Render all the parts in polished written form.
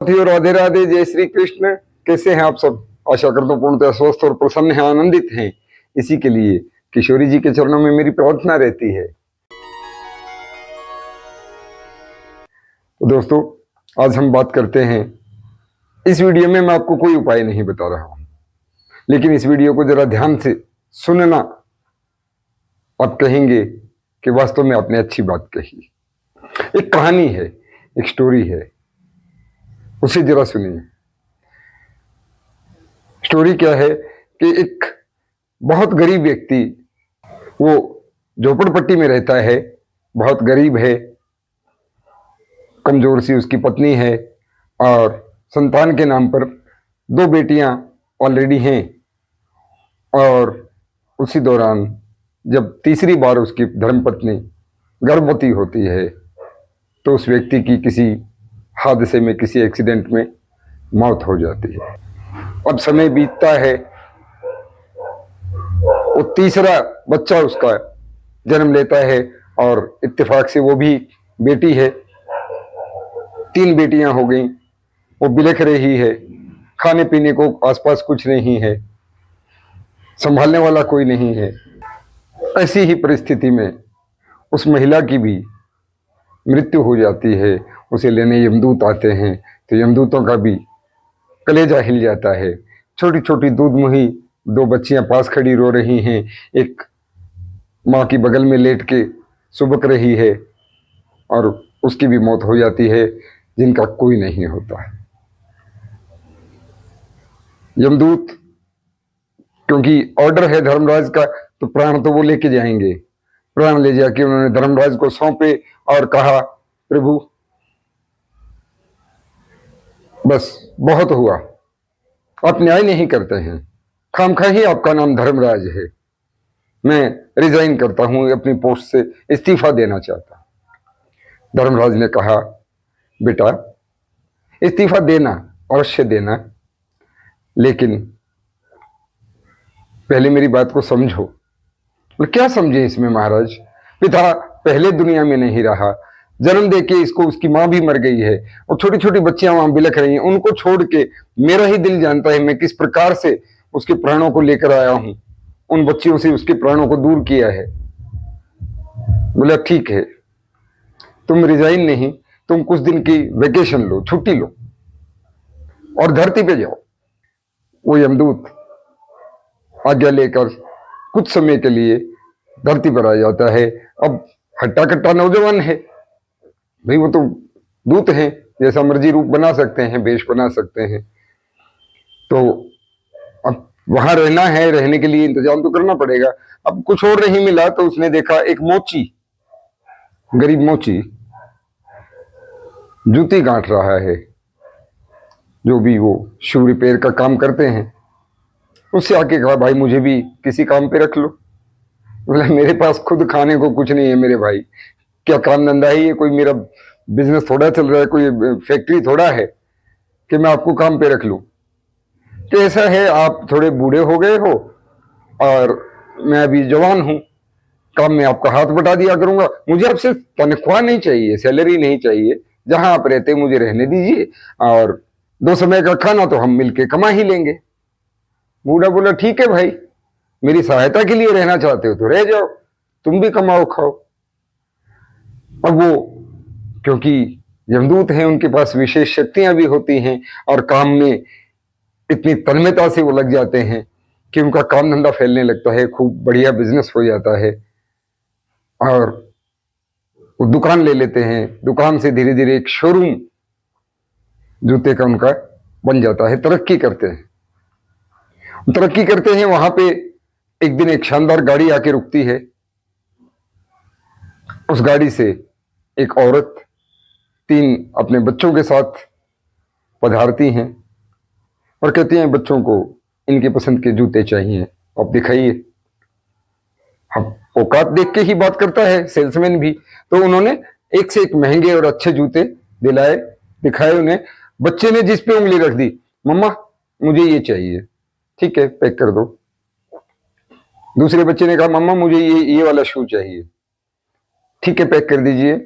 और राधे राधे, जय श्री कृष्ण। कैसे हैं आप सब? आशा करता हूँ पूर्णतः स्वस्थ और प्रसन्न हैं, आनंदित हैं। इसी के लिए किशोरी जी के चरणों में मेरी प्रार्थना रहती है। तो दोस्तों, आज हम बात करते हैं। इस वीडियो में मैं आपको कोई उपाय नहीं बता रहा हूं, लेकिन इस वीडियो को जरा ध्यान से सुनना। आप कहेंगे कि वास्तव में आपने अच्छी बात कही। एक कहानी है, एक स्टोरी है, उसे जरा सुनिए। स्टोरी क्या है कि एक बहुत गरीब व्यक्ति, वो झोपड़पट्टी में रहता है, बहुत गरीब है, कमजोर सी उसकी पत्नी है और संतान के नाम पर 2 बेटियां ऑलरेडी हैं। और उसी दौरान जब तीसरी बार उसकी धर्मपत्नी गर्भवती होती है तो उस व्यक्ति की किसी हादसे में, किसी एक्सीडेंट में मौत हो जाती है। अब समय बीतता है, वो तीसरा बच्चा उसका जन्म लेता है और इत्तेफाक से वो भी बेटी है। 3 बेटियां हो गई। वो बिलख रही है, खाने पीने को आसपास कुछ नहीं है, संभालने वाला कोई नहीं है। ऐसी ही परिस्थिति में उस महिला की भी मृत्यु हो जाती है। उसे लेने यमदूत आते हैं तो यमदूतों का भी कलेजा हिल जाता है। छोटी छोटी दूध मुही 2 बच्चियां पास खड़ी रो रही हैं, एक माँ की बगल में लेट के सुबक रही है, और उसकी भी मौत हो जाती है, जिनका कोई नहीं होता। यमदूत, क्योंकि ऑर्डर है धर्मराज का, तो प्राण तो वो लेके जाएंगे। प्राण ले जाके उन्होंने धर्मराज को सौंपे और कहा, प्रभु बस बहुत हुआ, आप न्याय नहीं करते हैं, खामखा ही आपका नाम धर्मराज है, मैं रिजाइन करता हूं, अपनी पोस्ट से इस्तीफा देना चाहता। धर्मराज ने कहा, बेटा इस्तीफा देना, अवश्य देना, लेकिन पहले मेरी बात को समझो। क्या समझे इसमें महाराज? पिता पहले दुनिया में नहीं रहा, जन्म देके इसको उसकी मां भी मर गई है और छोटी छोटी बच्चियां वहां बिलख रही हैं। उनको छोड़ के मेरा ही दिल जानता है मैं किस प्रकार से उसके प्राणों को लेकर आया हूं, उन बच्चियों से उसके प्राणों को दूर किया है। बोला ठीक है, तुम रिजाइन नहीं, तुम कुछ दिन की वेकेशन लो, छुट्टी लो और धरती पे जाओ। वो यमदूत आज्ञा लेकर कुछ समय के लिए धरती पर आ जाता है। अब हट्टा कट्टा नौजवान है भाई, वो तो दूत हैं, जैसा मर्जी रूप बना सकते हैं, वेश बना सकते हैं। तो अब वहां रहना है, रहने के लिए इंतजाम तो करना पड़ेगा। अब कुछ और नहीं मिला तो उसने देखा एक मोची, गरीब मोची जूती गांठ रहा है, जो भी वो शू रिपेयर का काम करते हैं। उससे आके कहा, भाई मुझे भी किसी काम पे रख लो। बोला, मेरे पास खुद खाने को कुछ नहीं है मेरे भाई, क्या काम धंधा है ये? कोई मेरा बिजनेस थोड़ा चल रहा है, कोई फैक्ट्री थोड़ा है कि मैं आपको काम पे रख लूं। तो ऐसा है, आप थोड़े बूढ़े हो गए हो और मैं अभी जवान हूं, काम में आपका हाथ बटा दिया करूंगा। मुझे आपसे तनख्वाह नहीं चाहिए, सैलरी नहीं चाहिए, जहां आप रहते मुझे रहने दीजिए, और 2 समय का खाना तो हम मिलके कमा ही लेंगे। बूढ़ा बोला, ठीक है भाई, मेरी सहायता के लिए रहना चाहते हो तो रह जाओ, तुम भी कमाओ खाओ। अब वो, क्योंकि यमदूत हैं, उनके पास विशेष शक्तियां भी होती हैं और काम में इतनी तन्मयता से वो लग जाते हैं कि उनका काम धंधा फैलने लगता है, खूब बढ़िया बिजनेस हो जाता है। और वो दुकान ले लेते हैं, दुकान से धीरे धीरे एक शोरूम जूते का उनका बन जाता है। तरक्की करते हैं। वहां पे एक दिन एक शानदार गाड़ी आके रुकती है। उस गाड़ी से एक औरत 3 अपने बच्चों के साथ पधारती हैं और कहती हैं, बच्चों को इनके पसंद के जूते चाहिए, आप दिखाइए। हम औकात देख के ही बात करता है सेल्समैन भी, तो उन्होंने एक से एक महंगे और अच्छे जूते दिलाए, दिखाए उन्हें। बच्चे ने जिस पे उंगली रख दी, मम्मा मुझे ये चाहिए। ठीक है, पैक कर दो। दूसरे बच्चे ने कहा, मम्मा मुझे ये वाला शू चाहिए। ठीक है, पैक कर दीजिए।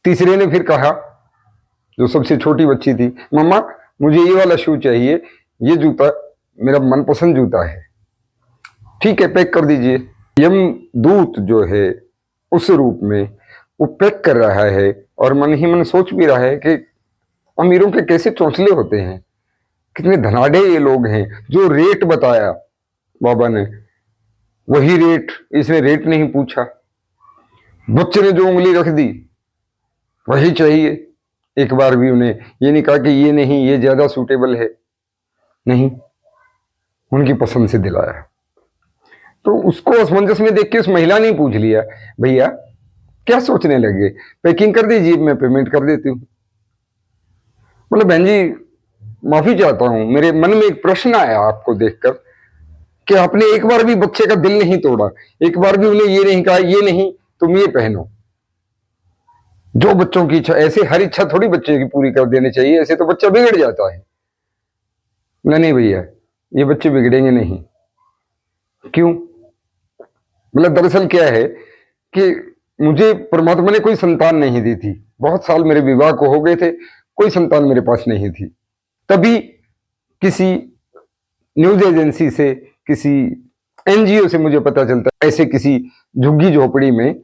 तीसरे ने फिर कहा, जो सबसे छोटी बच्ची थी, मम्मा मुझे ये वाला शू चाहिए, ये जूता मेरा मनपसंद जूता है। ठीक है, पैक कर दीजिए। यमदूत जो है उस रूप में वो पैक कर रहा है और मन ही मन सोच भी रहा है कि अमीरों के कैसे चौंसले होते हैं, कितने धनाढ़े ये लोग हैं। जो रेट बताया बाबा ने वही रेट, इसने रेट नहीं पूछा। बच्चे ने जो उंगली रख दी वही चाहिए। एक बार भी उन्हें ये नहीं कहा कि ये नहीं, ये ज्यादा सूटेबल है, नहीं, उनकी पसंद से दिलाया। तो उसको असमंजस में देख के उस महिला ने पूछ लिया, भैया क्या सोचने लगे, पैकिंग कर दीजिए, मैं पेमेंट कर देती हूँ। बोले बहन जी माफी चाहता हूं, मेरे मन में एक प्रश्न आया आपको देखकर कि आपने एक बार भी बच्चे का दिल नहीं तोड़ा, एक बार भी उन्हें ये नहीं कहा ये नहीं तुम ये पहनो। जो बच्चों की इच्छा, ऐसे हर इच्छा थोड़ी बच्चे की पूरी कर देनी चाहिए, ऐसे तो बच्चा बिगड़ जाता है। नहीं भैया ये बच्चे बिगड़ेंगे नहीं। क्यों? मतलब दरअसल क्या है कि मुझे परमात्मा ने कोई संतान नहीं दी थी, बहुत साल मेरे विवाह को हो गए थे, कोई संतान मेरे पास नहीं थी। तभी किसी न्यूज एजेंसी से, किसी एनजीओ से मुझे पता चलता है ऐसे किसी झुग्गी झोपड़ी में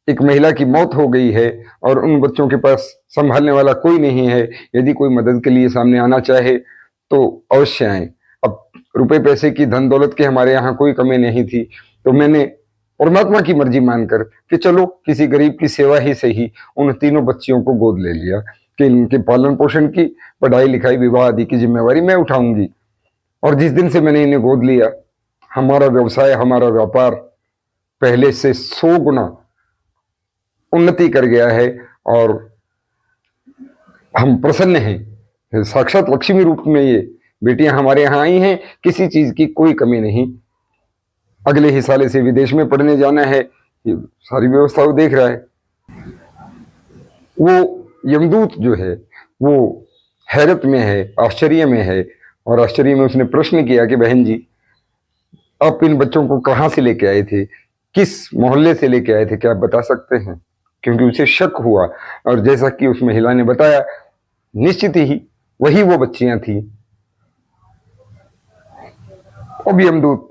एक महिला की मौत हो गई है और उन बच्चों के पास संभालने वाला कोई नहीं है। यदि कोई मदद के लिए सामने आना चाहे तो अवश्य आए। अब रुपए पैसे की, धन दौलत की हमारे यहाँ कोई कमी नहीं थी, तो मैंने परमात्मा की मर्जी मानकर कि चलो किसी गरीब की सेवा ही सही, उन तीनों बच्चियों को गोद ले लिया कि इनके पालन पोषण की, पढ़ाई लिखाई, विवाह आदि की जिम्मेवारी मैं उठाऊंगी। और जिस दिन से मैंने इन्हें गोद लिया, हमारा व्यवसाय, हमारा व्यापार पहले से 100 गुना उन्नति कर गया है और हम प्रसन्न हैं। साक्षात लक्ष्मी रूप में ये बेटियां हमारे यहाँ आई हैं, किसी चीज की कोई कमी नहीं। अगले ही साल से विदेश में पढ़ने जाना है, ये सारी व्यवस्था वो देख रहा है। वो यमदूत जो है वो हैरत में है, आश्चर्य में है, और आश्चर्य में उसने प्रश्न किया कि बहन जी आप इन बच्चों को कहाँ से लेके आए थे, किस मोहल्ले से लेके आए थे, क्या आप बता सकते हैं? क्योंकि उसे शक हुआ, और जैसा कि उस महिला ने बताया निश्चित ही वही वो बच्चियां थी। अब यमदूत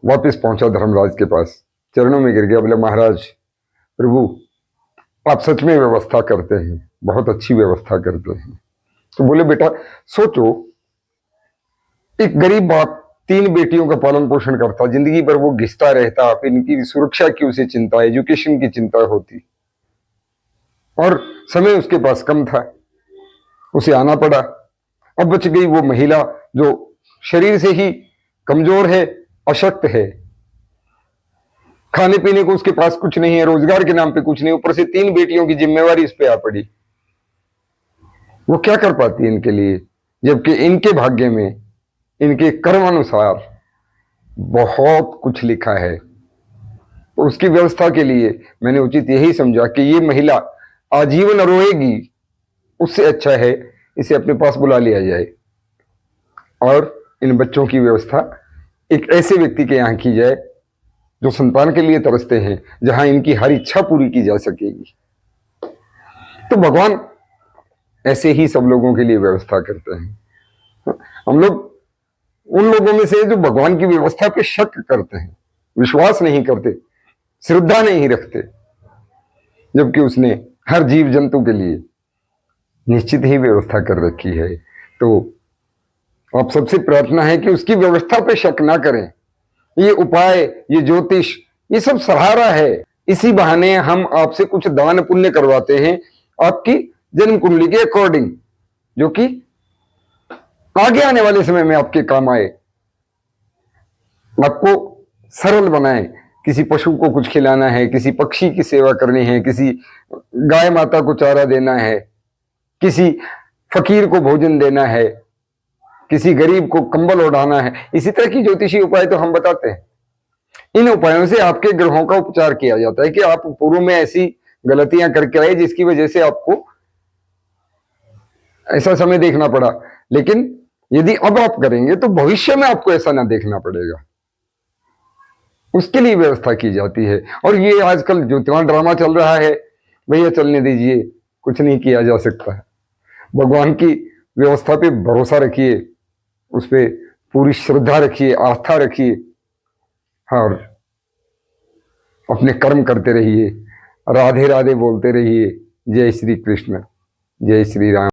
वापस पहुंचा धर्मराज के पास, चरणों में गिर गया, बोले महाराज प्रभु आप सच में व्यवस्था करते हैं, बहुत अच्छी व्यवस्था करते हैं। तो बोले बेटा सोचो, एक गरीब बाप 3 बेटियों का पालन पोषण करता, जिंदगी भर वो घिसता रहता, आप इनकी सुरक्षा की उसे चिंता, एजुकेशन की चिंता होती, और समय उसके पास कम था, उसे आना पड़ा। अब बच गई वो महिला जो शरीर से ही कमजोर है, अशक्त है, खाने पीने को उसके पास कुछ नहीं है, रोजगार के नाम पे कुछ नहीं, ऊपर से 3 बेटियों की जिम्मेवारी इस पे आ पड़ी। वो क्या कर पाती है इनके लिए, जबकि इनके भाग्य में, इनके कर्म अनुसार बहुत कुछ लिखा है। तो उसकी व्यवस्था के लिए मैंने उचित यही समझा कि ये महिला आजीवन रोएगी, उससे अच्छा है इसे अपने पास बुला लिया जाए और इन बच्चों की व्यवस्था एक ऐसे व्यक्ति के यहाँ की जाए जो संतान के लिए तरसते हैं, जहां इनकी हर इच्छा पूरी की जा सकेगी। तो भगवान ऐसे ही सब लोगों के लिए व्यवस्था करते हैं। हम लोग उन लोगों में से जो भगवान की व्यवस्था पे शक करते हैं, विश्वास नहीं करते, श्रद्धा नहीं रखते, जबकि उसने हर जीव जंतु के लिए निश्चित ही व्यवस्था कर रखी है। तो आप सबसे प्रार्थना है कि उसकी व्यवस्था पे शक ना करें। ये उपाय, ये ज्योतिष, ये सब सहारा है। इसी बहाने हम आपसे कुछ दान पुण्य करवाते हैं आपकी जन्म कुंडली के अकॉर्डिंग, जो कि आगे आने वाले समय में आपके काम आए, आपको सरल बनाए। किसी पशु को कुछ खिलाना है, किसी पक्षी की सेवा करनी है, किसी गाय माता को चारा देना है, किसी फकीर को भोजन देना है, किसी गरीब को कंबल ओढ़ाना है, इसी तरह की ज्योतिषी उपाय तो हम बताते हैं। इन उपायों से आपके ग्रहों का उपचार किया जाता है कि आप पूर्व में ऐसी गलतियां करके आए जिसकी वजह से आपको ऐसा समय देखना पड़ा, लेकिन यदि अब आप करेंगे तो भविष्य में आपको ऐसा ना देखना पड़ेगा, उसके लिए व्यवस्था की जाती है। और ये आजकल जो इतना ड्रामा चल रहा है, भैया चलने दीजिए, कुछ नहीं किया जा सकता है, भगवान की व्यवस्था पे भरोसा रखिए, उस पे पूरी श्रद्धा रखिए, आस्था रखिए और अपने कर्म करते रहिए, राधे राधे बोलते रहिए। जय श्री कृष्ण, जय श्री राम।